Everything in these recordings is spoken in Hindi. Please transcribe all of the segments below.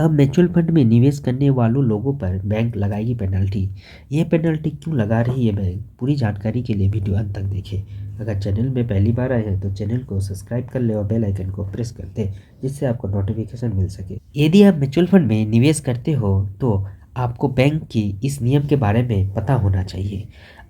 अब म्यूचुअल फंड में निवेश करने वालों लोगों पर बैंक लगाएगी पेनल्टी। यह पेनल्टी क्यों लगा रही है बैंक? पूरी जानकारी के लिए वीडियो अंत तक देखें। अगर चैनल में पहली बार आए हैं तो चैनल को सब्सक्राइब कर ले और बेल आइकन को प्रेस कर दें, जिससे आपको नोटिफिकेशन मिल सके। यदि आप म्यूचुअल फंड में निवेश करते हो तो आपको बैंक की इस नियम के बारे में पता होना चाहिए।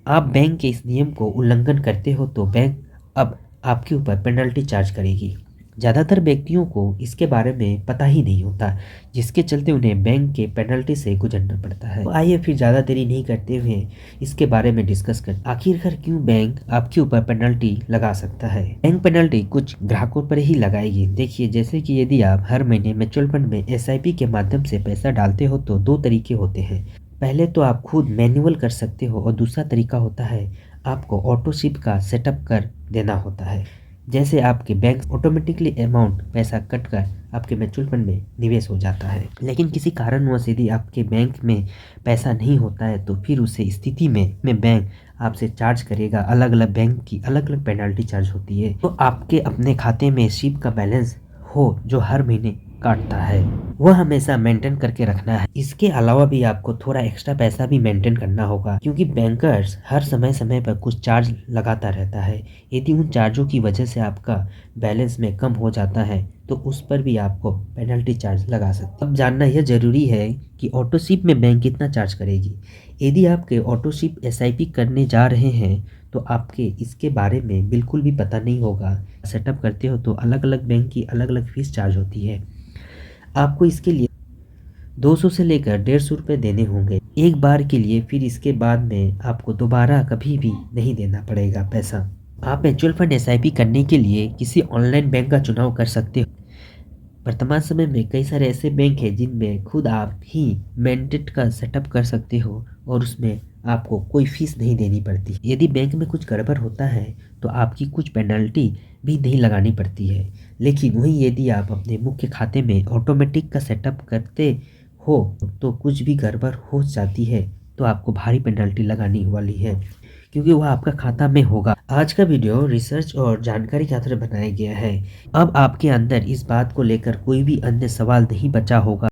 आप बैंक के इस नियम को उल्लंघन करते हो तो बैंक अब आपके ऊपर पेनल्टी चार्ज करेगी। ज़्यादातर व्यक्तियों को इसके बारे में पता ही नहीं होता, जिसके चलते उन्हें बैंक के पेनल्टी से गुजरना पड़ता है। तो आइए फिर ज़्यादा देरी नहीं करते हुए इसके बारे में डिस्कस कर आखिरकार क्यों बैंक आपके ऊपर पेनल्टी लगा सकता है। बैंक पेनल्टी कुछ ग्राहकों पर ही लगाएगी। देखिए, जैसे कि यदि आप हर महीने म्यूचुअल फंड में SIP के माध्यम से पैसा डालते हो तो दो तरीके होते हैं। पहले तो आप खुद मैनुअल कर सकते हो और दूसरा तरीका होता है आपको ऑटो स्वीप का सेटअप कर देना होता है। जैसे आपके बैंक ऑटोमेटिकली अमाउंट पैसा कट कर आपके म्यूचुअल फंड में निवेश हो जाता है। लेकिन किसी कारणवश यदि आपके बैंक में पैसा नहीं होता है तो फिर उस स्थिति में बैंक आपसे चार्ज करेगा। अलग अलग बैंक की अलग अलग पेनल्टी चार्ज होती है। तो आपके अपने खाते में स्वीप का बैलेंस हो जो हर महीने काटता है, वह हमेशा मेंटेन करके रखना है। इसके अलावा भी आपको थोड़ा एक्स्ट्रा पैसा भी मेंटेन करना होगा, क्योंकि बैंकर्स हर समय समय पर कुछ चार्ज लगाता रहता है। यदि उन चार्जों की वजह से आपका बैलेंस में कम हो जाता है तो उस पर भी आपको पेनल्टी चार्ज लगा सकते हैं। अब जानना यह जरूरी है कि ऑटो स्वीप में बैंक कितना चार्ज करेगी। यदि आपके ऑटो स्वीप SIP करने जा रहे हैं तो आपके इसके बारे में बिल्कुल भी पता नहीं होगा। सेटअप करते हो तो अलग अलग बैंक की अलग अलग फीस चार्ज होती है। आपको इसके लिए 200 से लेकर 150 रुपये देने होंगे एक बार के लिए। फिर इसके बाद में आपको दोबारा कभी भी नहीं देना पड़ेगा पैसा। आप म्यूचुअल फंड SIP करने के लिए किसी ऑनलाइन बैंक का चुनाव कर सकते हो। वर्तमान समय में कई सारे ऐसे बैंक हैं जिनमें खुद आप ही मैंडेट का सेटअप कर सकते हो और उसमें आपको कोई फीस नहीं देनी पड़ती। यदि बैंक में कुछ गड़बड़ होता है तो आपकी कुछ पेनल्टी भी नहीं लगानी पड़ती है। लेकिन वहीं यदि आप अपने मुख्य खाते में ऑटोमेटिक का सेटअप करते हो तो कुछ भी गड़बड़ हो जाती है तो आपको भारी पेनल्टी लगानी वाली है, क्योंकि वह आपका खाता में होगा। आज का वीडियो रिसर्च और जानकारी के आधार बनाया गया है। अब आपके अंदर इस बात को लेकर कोई भी अन्य सवाल नहीं बचा होगा।